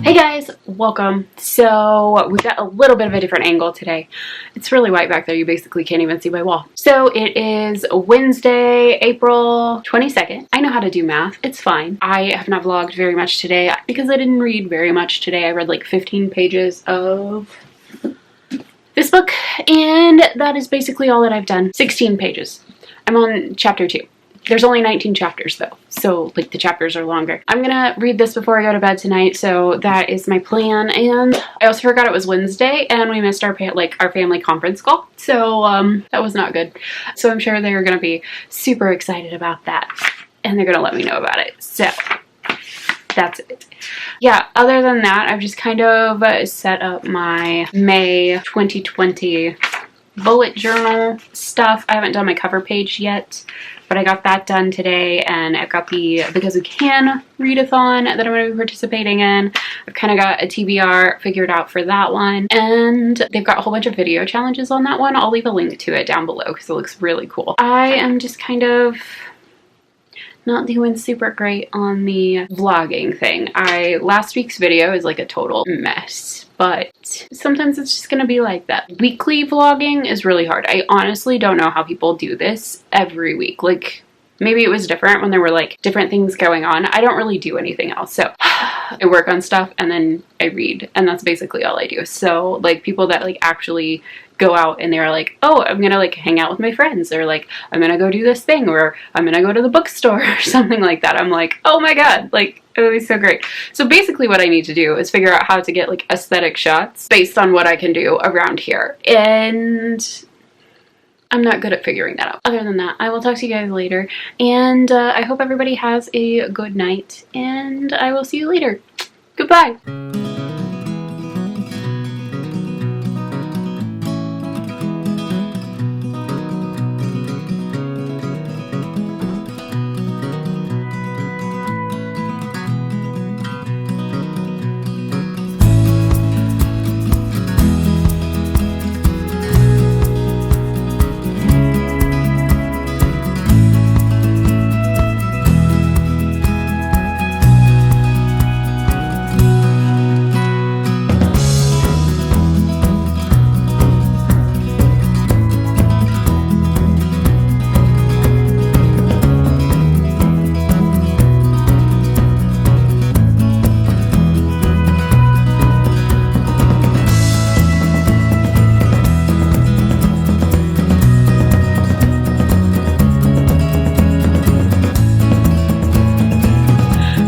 Hey guys, welcome. So we've got a little bit of a different angle today. It's really white back there, you basically can't even see my wall. So it is Wednesday, April 22nd. I know how to do math, it's fine. I have not vlogged very much today because I didn't read very much today. I read like 15 pages of this book and that is basically all that I've done. 16 pages. I'm on chapter 2. There's only 19 chapters though, so like the chapters are longer. I'm gonna read this before I go to bed tonight, so that is my plan. And I also forgot it was Wednesday and we missed our family conference call, so that was not good. So I'm sure they're gonna be super excited about that and they're gonna let me know about it. So that's it. Yeah, other than that, I've just kind of set up my May 2020 bullet journal stuff. I haven't done my cover page yet, but I got that done today, and I've got the Because We Can readathon that I'm going to be participating in. I've kind of got a TBR figured out for that one, and they've got a whole bunch of video challenges on that one. I'll leave a link to it down below because it looks really cool. I am just kind of not doing super great on the vlogging thing. Last week's video is like a total mess, but sometimes it's just gonna be like that. Weekly vlogging is really hard. I honestly don't know how people do this every week. Like, maybe it was different when there were like different things going on. I don't really do anything else. So I work on stuff and then I read, and that's basically all I do. So like people that like actually go out and they're like, oh, I'm gonna like hang out with my friends, or like I'm gonna go do this thing, or I'm gonna go to the bookstore or something like that. I'm like, oh my god, like it would be so great. So basically what I need to do is figure out how to get like aesthetic shots based on what I can do around here, and I'm not good at figuring that out. Other than that, I will talk to you guys later, and I hope everybody has a good night, and I will see you later. Goodbye.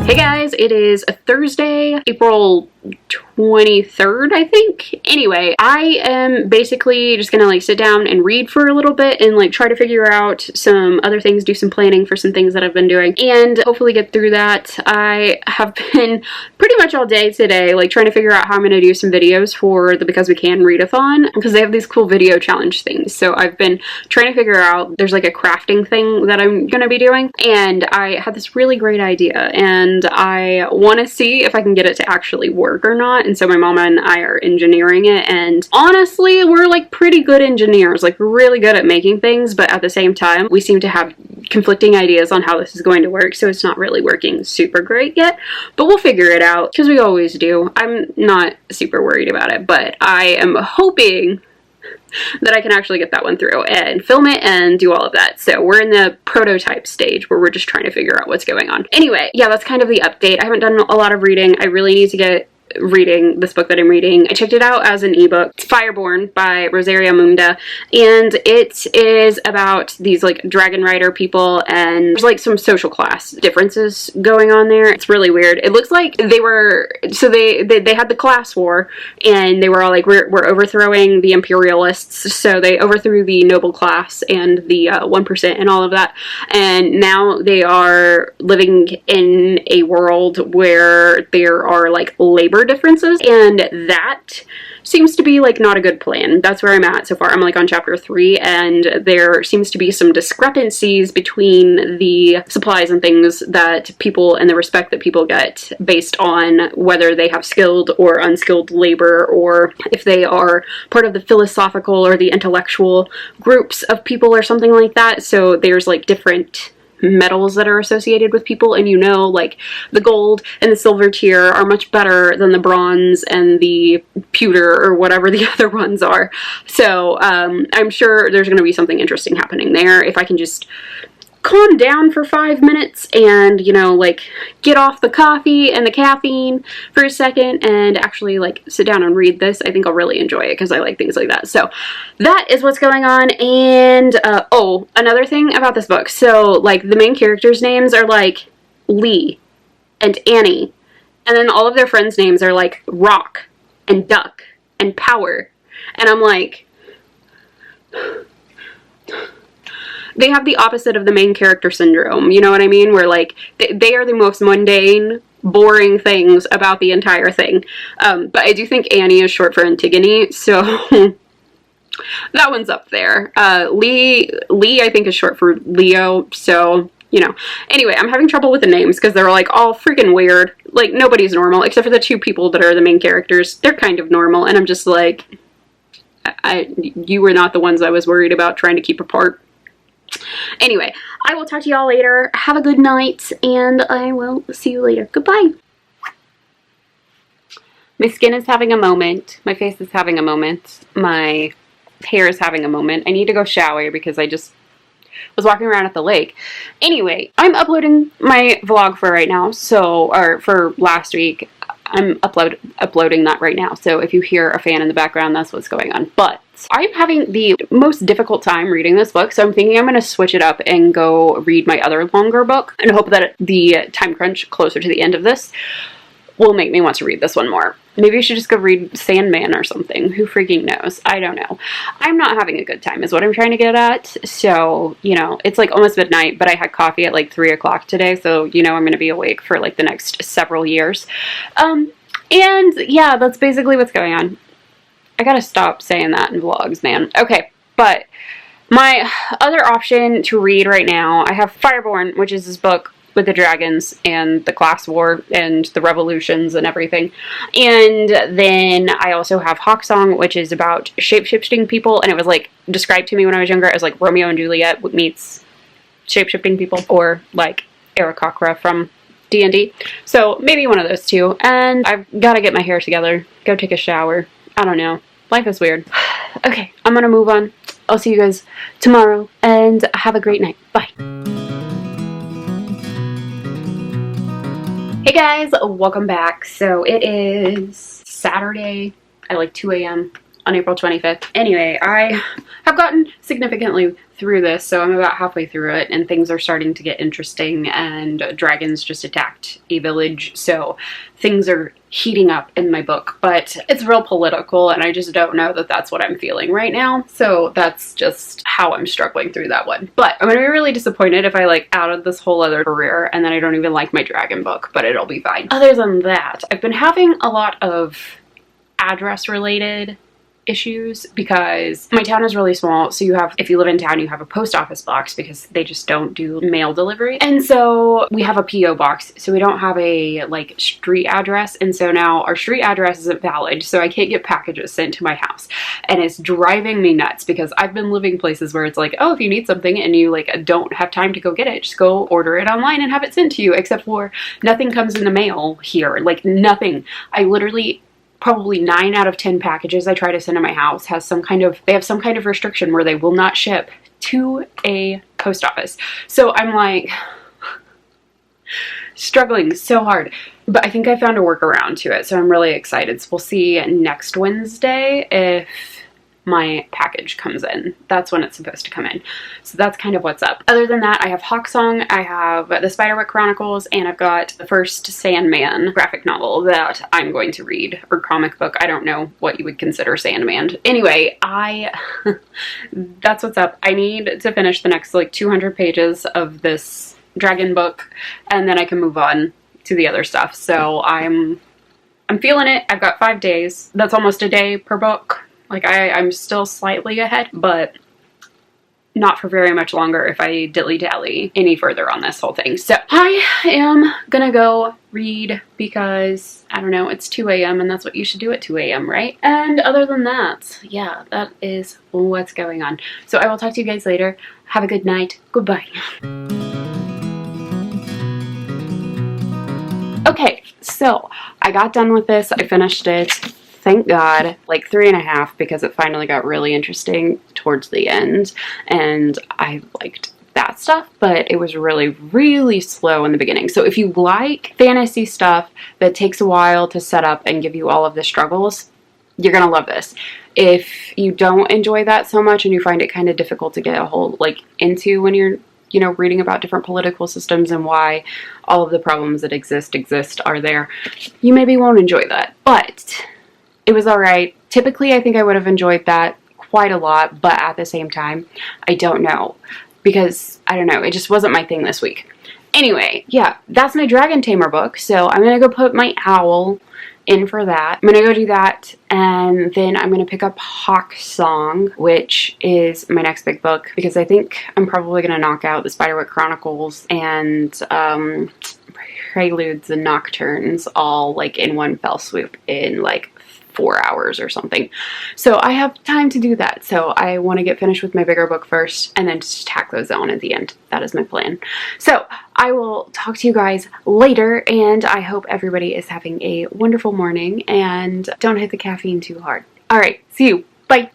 Hey guys, it is a Thursday, April 23rd, I think. Anyway, I am basically just gonna like sit down and read for a little bit and like try to figure out some other things, do some planning for some things that I've been doing, and hopefully get through that. I have been pretty much all day today like trying to figure out how I'm gonna do some videos for the Because We Can readathon, because they have these cool video challenge things. So I've been trying to figure out, there's like a crafting thing that I'm gonna be doing, and I had this really great idea and I want to see if I can get it to actually work or not. And so my mama and I are engineering it, and honestly we're like pretty good engineers, like we're really good at making things, but at the same time we seem to have conflicting ideas on how this is going to work, so it's not really working super great yet, but we'll figure it out because we always do. I'm not super worried about it, but I am hoping that I can actually get that one through and film it and do all of that. So we're in the prototype stage where we're just trying to figure out what's going on. Anyway, yeah, that's kind of the update. I haven't done a lot of reading. I really need to get reading this book that I'm reading. I checked it out as an ebook. It's Fireborn by Rosaria Munda, and it is about these like dragon rider people, and there's like some social class differences going on there. It's really weird. It looks like they were, so they had the class war, and they were all like, we're overthrowing the imperialists, so they overthrew the noble class and the 1% and all of that, and now they are living in a world where there are like labor differences, and that seems to be like not a good plan. That's where I'm at so far. I'm like on chapter 3, and there seems to be some discrepancies between the supplies and things that people and the respect that people get based on whether they have skilled or unskilled labor, or if they are part of the philosophical or the intellectual groups of people or something like that. So there's like different medals that are associated with people, and you know, like the gold and the silver tier are much better than the bronze and the pewter or whatever the other ones are. So I'm sure there's going to be something interesting happening there if I can just calm down for 5 minutes and, you know, like get off the coffee and the caffeine for a second and actually like sit down and read this. I think I'll really enjoy it because I like things like that. So that is what's going on. And oh, another thing about this book, so like the main characters' names are like Lee and Annie, and then all of their friends' names are like Rock and Duck and Power, and I'm like, they have the opposite of the main character syndrome, you know what I mean? Where like they are the most mundane, boring things about the entire thing. But I do think Annie is short for Antigone, so that one's up there. Lee I think is short for Leo, so you know. Anyway, I'm having trouble with the names because they're like all freaking weird. Like nobody's normal except for the two people that are the main characters. They're kind of normal, and I'm just like, you were not the ones I was worried about trying to keep apart. Anyway, I will talk to y'all later. Have a good night, and I will see you later. Goodbye. My skin is having a moment. My face is having a moment. My hair is having a moment. I need to go shower because I just was walking around at the lake. Anyway, I'm uploading my vlog for right now, or for last week. I'm uploading that right now, so if you hear a fan in the background, that's what's going on. But I'm having the most difficult time reading this book, so I'm thinking I'm going to switch it up and go read my other longer book and hope that the time crunch closer to the end of this will make me want to read this one more. Maybe I should just go read Sandman or something. Who freaking knows? I don't know. I'm not having a good time is what I'm trying to get at. So, you know, it's like almost midnight, but I had coffee at like 3 o'clock today. So, you know, I'm going to be awake for like the next several years. And yeah, that's basically what's going on. I gotta stop saying that in vlogs, man. Okay, but my other option to read right now, I have Fireborn, which is this book with the dragons and the class war and the revolutions and everything. And then I also have Hawksong, which is about shape-shifting people, and it was like described to me when I was younger as like Romeo and Juliet meets shape-shifting people, or like Aarakocra from D&D. So maybe one of those two. And I've got to get my hair together, go take a shower. I don't know. Life is weird. Okay, I'm gonna move on. I'll see you guys tomorrow, and have a great night. Bye. Hey guys, welcome back. So it is Saturday at like 2 a.m. on April 25th. Anyway, I have gotten significantly through this, so I'm about halfway through it, and things are starting to get interesting, and dragons just attacked a village, so things are heating up in my book, but it's real political, and I just don't know that that's what I'm feeling right now, so that's just how I'm struggling through that one. But I'm gonna be really disappointed if I like outed this whole other career and then I don't even like my dragon book, but it'll be fine. Other than that, I've been having a lot of address related issues because my town is really small, so if you live in town, you have a post office box because they just don't do mail delivery, and so we have a PO box, so we don't have a like street address, and so now our street address isn't valid, so I can't get packages sent to my house, and it's driving me nuts because I've been living places where it's like, oh, if you need something and you like don't have time to go get it, just go order it online and have it sent to you, except for nothing comes in the mail here, like nothing. I literally probably 9 out of 10 packages I try to send to my house have some kind of restriction where they will not ship to a post office. So I'm like struggling so hard, but I think I found a workaround to it, so I'm really excited. So we'll see next Wednesday if my package comes in. That's when it's supposed to come in. So that's kind of what's up. Other than that, I have Hawksong, I have the Spiderwick Chronicles, and I've got the first Sandman graphic novel that I'm going to read, or comic book. I don't know what you would consider Sandman. Anyway, that's what's up. I need to finish the next like 200 pages of this dragon book, and then I can move on to the other stuff. So I'm feeling it. I've got 5 days. That's almost a day per book. Like, I'm still slightly ahead, but not for very much longer if I dilly-dally any further on this whole thing. So I am gonna go read because, I don't know, it's 2 a.m. and that's what you should do at 2 a.m., right? And other than that, yeah, that is what's going on. So I will talk to you guys later. Have a good night. Goodbye. Okay, so I got done with this. I finished it. Thank God, like 3.5, because it finally got really interesting towards the end, and I liked that stuff, but it was really, really slow in the beginning. So if you like fantasy stuff that takes a while to set up and give you all of the struggles, you're gonna love this. If you don't enjoy that so much and you find it kind of difficult to get a hold like into when you're reading about different political systems and why all of the problems that exist are there, you maybe won't enjoy that. But it was all right. Typically, I think I would have enjoyed that quite a lot, but at the same time, I don't know. Because, I don't know, it just wasn't my thing this week. Anyway, yeah, that's my Dragon Tamer book, so I'm gonna go put my owl in for that. I'm gonna go do that, and then I'm gonna pick up Hawk Song, which is my next big book, because I think I'm probably gonna knock out the Spiderwick Chronicles and Preludes and Nocturnes all like in one fell swoop in like 4 hours or something. So I have time to do that. So I want to get finished with my bigger book first and then just tack those on at the end. That is my plan. So I will talk to you guys later, and I hope everybody is having a wonderful morning and don't hit the caffeine too hard. All right, see you. Bye.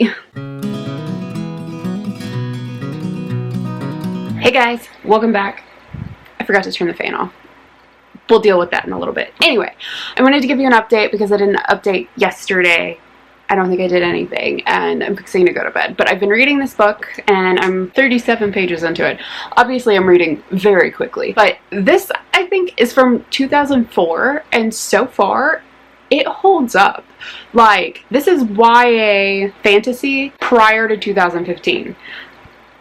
Hey guys, welcome back. I forgot to turn the fan off. We'll deal with that in a little bit. Anyway, I wanted to give you an update because I didn't update yesterday. I don't think I did anything, and I'm fixing to go to bed. But I've been reading this book, and I'm 37 pages into it. Obviously, I'm reading very quickly. But this, I think, is from 2004, and so far, it holds up. Like, this is YA fantasy prior to 2015.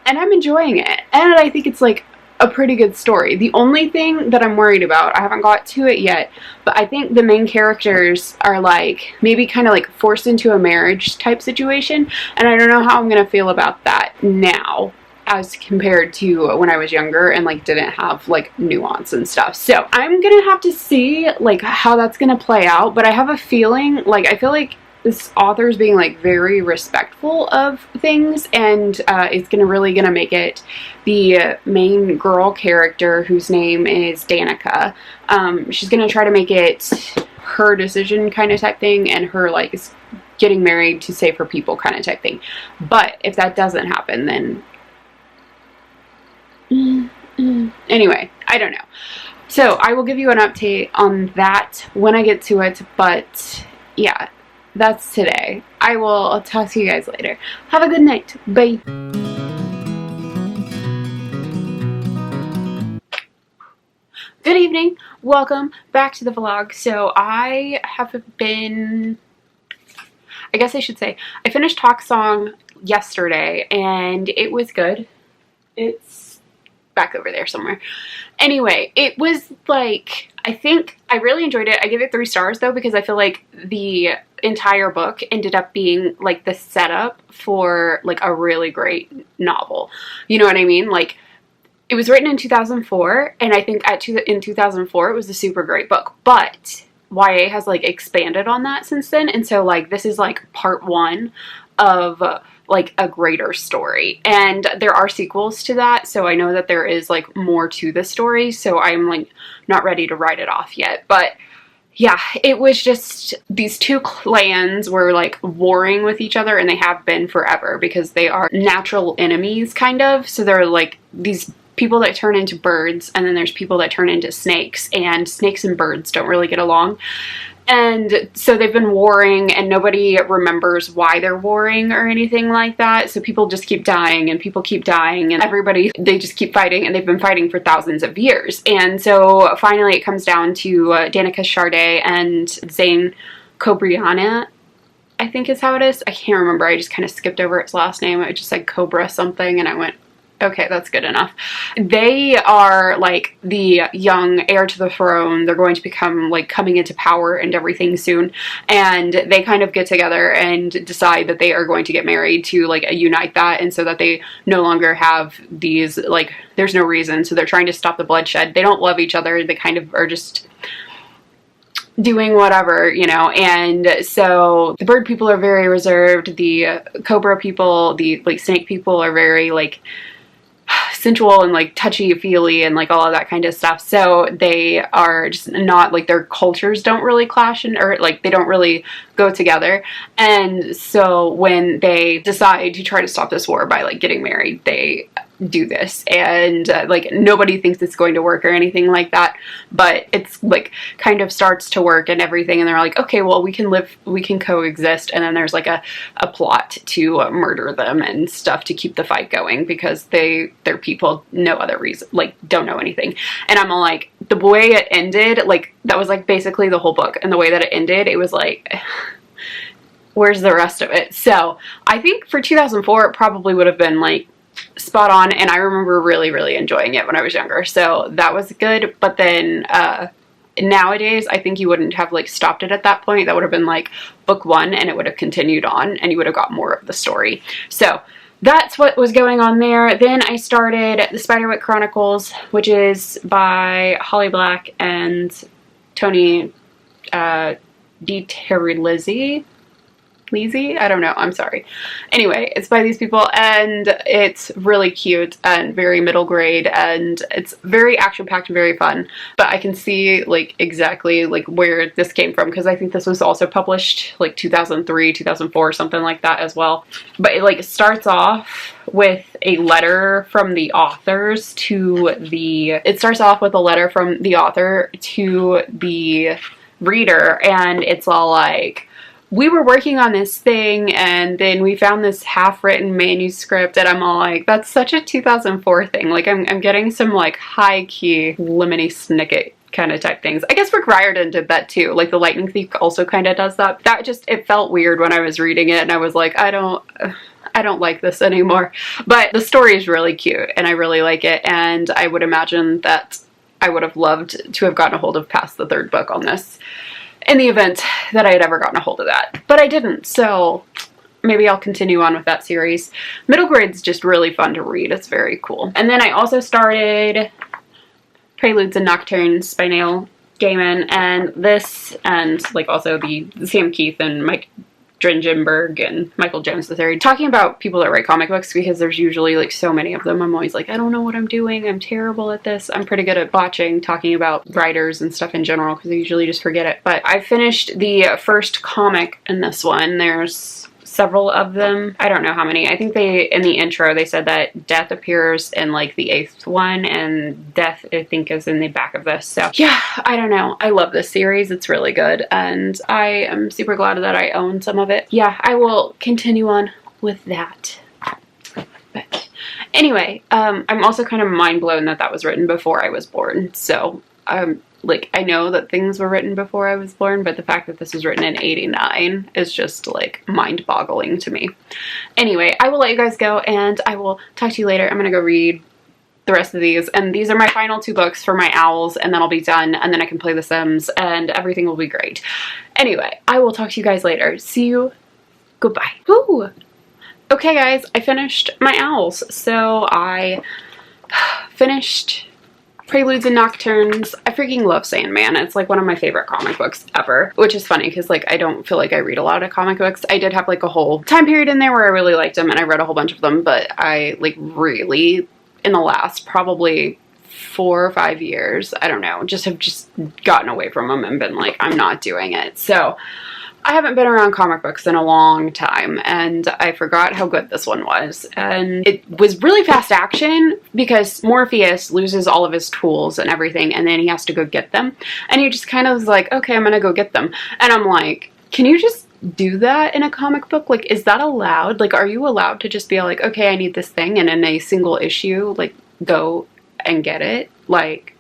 And I'm enjoying it. And I think it's, like, a pretty good story. The only thing that I'm worried about, I haven't got to it yet, but I think the main characters are like maybe kind of like forced into a marriage type situation, and I don't know how I'm gonna feel about that now as compared to when I was younger and like didn't have like nuance and stuff. So I'm gonna have to see like how that's gonna play out, but I have a feeling, like I feel like this author is being like very respectful of things, and is really gonna make it the main girl character, whose name is Danica. She's gonna try to make it her decision kind of type thing, and her like getting married to save her people kind of type thing. But if that doesn't happen, then anyway, I don't know. So I will give you an update on that when I get to it, but yeah, that's today. I'll talk to you guys later. Have a good night. Bye. Good evening. Welcome back to the vlog. So I guess I should say, I finished Talk Song yesterday, and it was good. It's back over there somewhere. Anyway, it was like, I think I really enjoyed it. I give it 3 stars though, because I feel like the entire book ended up being like the setup for like a really great novel. You know what I mean? Like, it was written in 2004, and I think in 2004 it was a super great book, but YA has like expanded on that since then, and so like this is like part 1 of like a greater story, and there are sequels to that, so I know that there is like more to the story, so I'm like not ready to write it off yet. But yeah, it was just these 2 clans were like warring with each other, and they have been forever because they are natural enemies kind of. So they're like these people that turn into birds, and then there's people that turn into snakes, and snakes and birds don't really get along. And so they've been warring, and nobody remembers why they're warring or anything like that. So people just keep dying, and people keep dying, and they just keep fighting, and they've been fighting for thousands of years. And so finally it comes down to Danica Charday and Zane Cobriana, I think is how it is. I can't remember. I just kind of skipped over its last name. It just said Cobra something, and I went, okay, that's good enough. They are like the young heir to the throne. They're going to become like coming into power and everything soon. And they kind of get together and decide that they are going to get married to like unite that, and so that they no longer have these like, there's no reason. So they're trying to stop the bloodshed. They don't love each other. They kind of are just doing whatever, you know. And so the bird people are very reserved. The cobra people, the like snake people are very like sensual and like touchy-feely and like all of that kind of stuff. So they are just not like, their cultures don't really clash, or like they don't really go together. And so when they decide to try to stop this war by like getting married, they do this, and like nobody thinks it's going to work or anything like that, but it's like kind of starts to work and everything, and they're like, okay, well, we can coexist. And then there's like a plot to murder them and stuff to keep the fight going, because they're people, no other reason, like don't know anything. And I'm all like, the way it ended, like that was like basically the whole book, and the way that it ended, it was like, where's the rest of it? So I think for 2004 it probably would have been like spot on, and I remember really enjoying it when I was younger, so that was good. But then nowadays I think you wouldn't have like stopped it at that point. That would have been like book 1, and it would have continued on, and you would have got more of the story. So that's what was going on there. Then I started the Spiderwick Chronicles, which is by Holly Black and Tony DiTerlizzi. I don't know, I'm sorry. Anyway, it's by these people, and it's really cute and very middle grade, and it's very action-packed and very fun. But I can see like exactly like where this came from, because I think this was also published like 2003, 2004, something like that as well. But it like starts off with a letter from the authors to the, it starts off with a letter from the author to the reader, and it's all like, we were working on this thing, and then we found this half-written manuscript, and I'm all like, that's such a 2004 thing. Like, I'm getting some, like, high-key Lemony Snicket kind of type things. I guess Rick Riordan did that, too. Like, The Lightning Thief also kind of does that. That just, it felt weird when I was reading it, and I was like, I don't like this anymore. But the story is really cute, and I really like it, and I would imagine that I would have loved to have gotten a hold of past the 3rd book on this, in the event that I had ever gotten a hold of that. But I didn't, so maybe I'll continue on with that series. Middle grade's just really fun to read. It's very cool. And then I also started Preludes and Nocturnes by Neil Gaiman, and this, and like also the Sam Keith and Mike Dringenberg and Michael Jones III, talking about people that write comic books, because there's usually like so many of them. I'm always like, I don't know what I'm doing. I'm terrible at this. I'm pretty good at botching talking about writers and stuff in general, because I usually just forget it. But I finished the first comic in this one. There's several of them. I don't know how many. I think they, in the intro, they said that Death appears in like the 8th one, and Death, I think, is in the back of this. So yeah, I don't know. I love this series. It's really good, and I am super glad that I own some of it. Yeah, I will continue on with that. But anyway, I'm also kind of mind blown that that was written before I was born. So like, I know that things were written before I was born, but the fact that this was written in 89 is just like mind-boggling to me. Anyway, I will let you guys go, and I will talk to you later. I'm gonna go read the rest of these, and these are my final 2 books for my owls, and then I'll be done, and then I can play The Sims, and everything will be great. Anyway, I will talk to you guys later. See you. Goodbye. Woo! Okay, guys, I finished my owls. So I finished Preludes and Nocturnes. I freaking love Sandman. It's like one of my favorite comic books ever, which is funny because like I don't feel like I read a lot of comic books. I did have like a whole time period in there where I really liked them, and I read a whole bunch of them, but I like really, in the last probably 4 or 5 years, I don't know, just have gotten away from them and been like, I'm not doing it. So I haven't been around comic books in a long time, and I forgot how good this one was. And it was really fast action because Morpheus loses all of his tools and everything, and then he has to go get them. And he just kind of is like, okay, I'm gonna go get them. And I'm like, can you just do that in a comic book? Like, is that allowed? Like, are you allowed to just be like, okay, I need this thing, and in a single issue, like, go and get it? Like,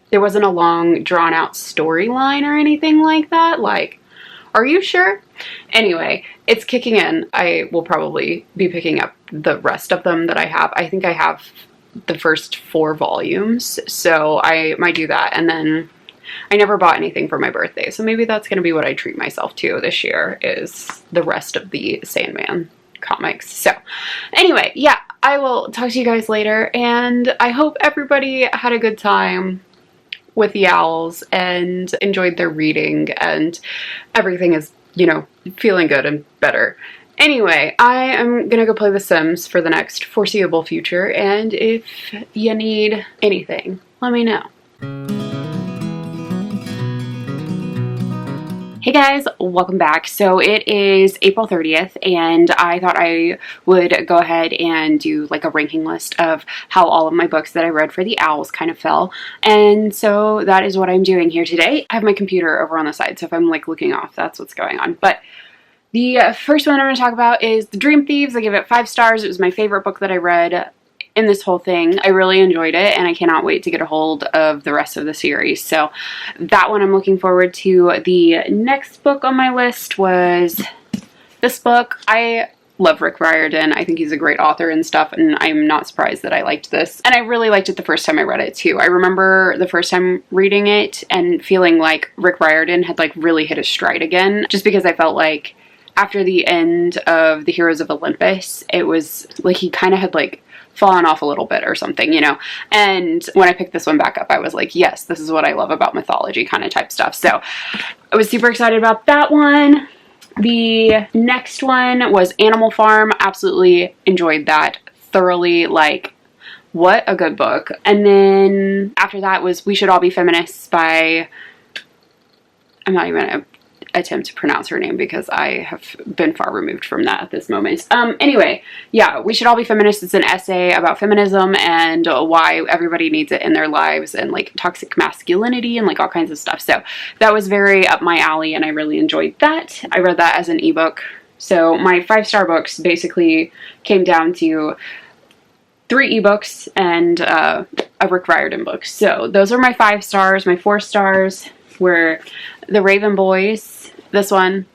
there wasn't a long, drawn-out storyline or anything like that. Like, are you sure? Anyway, it's kicking in. I will probably be picking up the rest of them that I have. I think I have the first 4 volumes, so I might do that. And then I never bought anything for my birthday, so maybe that's going to be what I treat myself to this year, is the rest of the Sandman comics. So anyway, yeah, I will talk to you guys later, and I hope everybody had a good time with the owls and enjoyed their reading, and everything is, you know, feeling good and better. Anyway, I am gonna go play The Sims for the next foreseeable future, and if you need anything, let me know. Hey guys, welcome back. So it is April 30th, and I thought I would go ahead and do like a ranking list of how all of my books that I read for the O.W.L.s kind of fell. And so that is what I'm doing here today. I have my computer over on the side, so if I'm like looking off, that's what's going on. But the first one I'm going to talk about is The Dream Thieves. I give it 5 stars. It was my favorite book that I read in this whole thing. I really enjoyed it, and I cannot wait to get a hold of the rest of the series. So that one I'm looking forward to. The next book on my list was this book. I love Rick Riordan. I think he's a great author and stuff, and I'm not surprised that I liked this. And I really liked it the first time I read it too. I remember the first time reading it and feeling like Rick Riordan had like really hit his stride again, just because I felt like after the end of The Heroes of Olympus, it was like he kind of had like fallen off a little bit or something, you know. And when I picked this one back up, I was like, yes, this is what I love about mythology kind of type stuff. So I was super excited about that one. The next one was Animal Farm. Absolutely enjoyed that thoroughly. Like, what a good book. And then after that was We Should All Be Feminists by, I'm not even gonna attempt to pronounce her name because I have been far removed from that at this moment. Anyway, yeah, We Should All Be Feminists. It's an essay about feminism and why everybody needs it in their lives, and like toxic masculinity and like all kinds of stuff. So that was very up my alley, and I really enjoyed that. I read that as an ebook. So my 5-star books basically came down to 3 ebooks and a Rick Riordan book. So those are my 5 stars. My 4 stars were The Raven Boys. This one,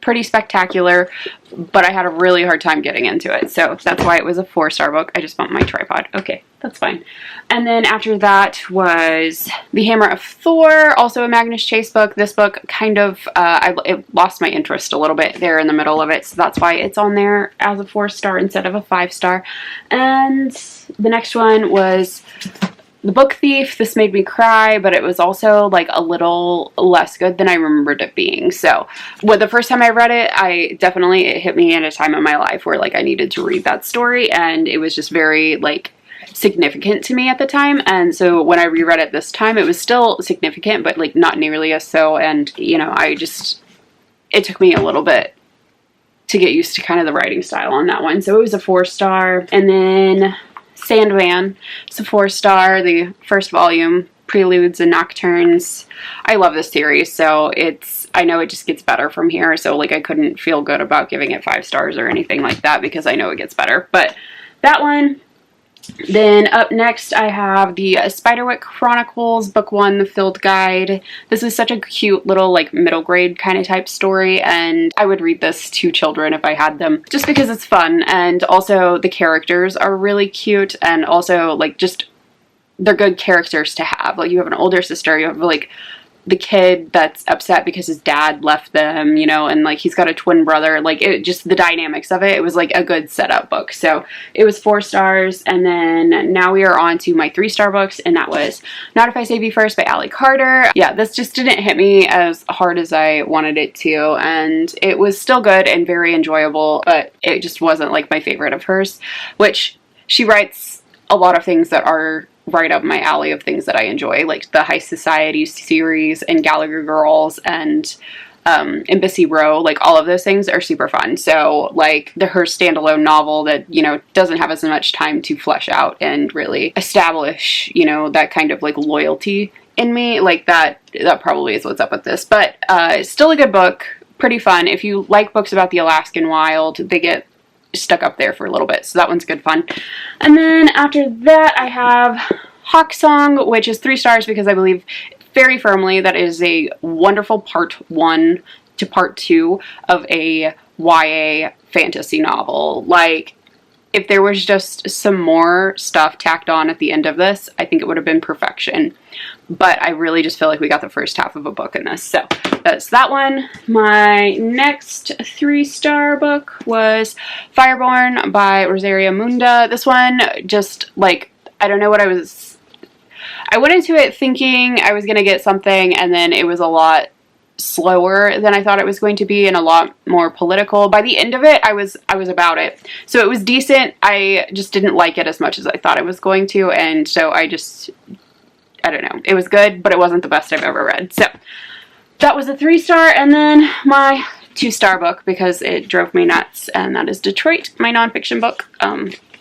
pretty spectacular, but I had a really hard time getting into it, so that's why it was a 4-star book. I just bumped my tripod. Okay, that's fine. And then after that was The Hammer of Thor, also a Magnus Chase book. This book kind of, it lost my interest a little bit there in the middle of it, so that's why it's on there as a 4-star instead of a 5-star. And the next one was The Book Thief. This made me cry, but it was also like a little less good than I remembered it being. So when the first time I read it, it hit me at a time in my life where like I needed to read that story, and it was just very like significant to me at the time. And so when I reread it this time, it was still significant, but like not nearly as so. And you know, it took me a little bit to get used to kind of the writing style on that one. So it was a 4-star. And then Sandman, it's a 4-star, the first volume, Preludes and Nocturnes. I love this series, so I know it just gets better from here, so like I couldn't feel good about giving it 5 stars or anything like that because I know it gets better. But that one. Then up next I have the Spiderwick Chronicles, Book 1, The Field Guide. This is such a cute little like middle grade kind of type story, and I would read this to children if I had them, just because it's fun, and also the characters are really cute, and also like just they're good characters to have. Like you have an older sister, you have like the kid that's upset because his dad left them, you know, and like he's got a twin brother. Like it just, the dynamics of it was like a good setup book. So it was 4 stars. And then now we are on to my 3-star books, and that was Not If I Save You First by Allie Carter. Yeah, this just didn't hit me as hard as I wanted it to, and it was still good and very enjoyable, but it just wasn't like my favorite of hers, which she writes a lot of things that are right up my alley of things that I enjoy, like the High Society series and Gallagher Girls and Embassy Row. Like all of those things are super fun. So like her standalone novel that, you know, doesn't have as much time to flesh out and really establish, you know, that kind of like loyalty in me, like that probably is what's up with this. But it's still a good book, pretty fun. If you like books about the Alaskan wild, they get stuck up there for a little bit, so that one's good fun. And then after that I have Hawk Song, which is 3 stars because I believe very firmly that is a wonderful part 1 to part 2 of a YA fantasy novel. Like if there was just some more stuff tacked on at the end of this, I think it would have been perfection. But I really just feel like we got the first half of a book in this. So that's that one. My next 3-star book was Fireborn by Rosaria Munda. This one just like, I don't know what I went into it thinking I was going to get something, and then it was a lot slower than I thought it was going to be and a lot more political. By the end of it, I was about it. So it was decent. I just didn't like it as much as I thought I was going to, and so I don't know. It was good, but it wasn't the best I've ever read. So that was a 3-star, and then my 2-star book, because it drove me nuts, and that is Detroit, my nonfiction book.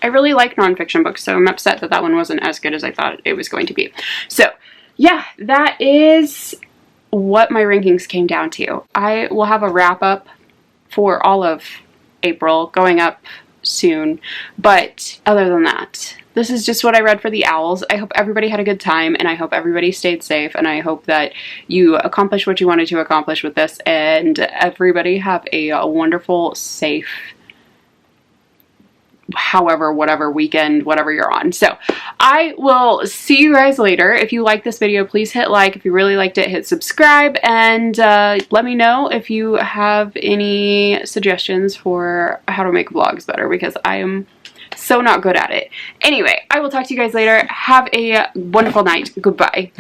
I really like nonfiction books, so I'm upset that that one wasn't as good as I thought it was going to be. So yeah, that is what my rankings came down to. I will have a wrap up for all of April going up soon, but other than that, this is just what I read for the Owls. I hope everybody had a good time, and I hope everybody stayed safe, and I hope that you accomplished what you wanted to accomplish with this, and everybody have a wonderful, safe, however, whatever weekend, whatever you're on. So I will see you guys later. If you like this video, please hit like. If you really liked it, hit subscribe, and let me know if you have any suggestions for how to make vlogs better, because I am so not good at it. Anyway, I will talk to you guys later. Have a wonderful night. Goodbye.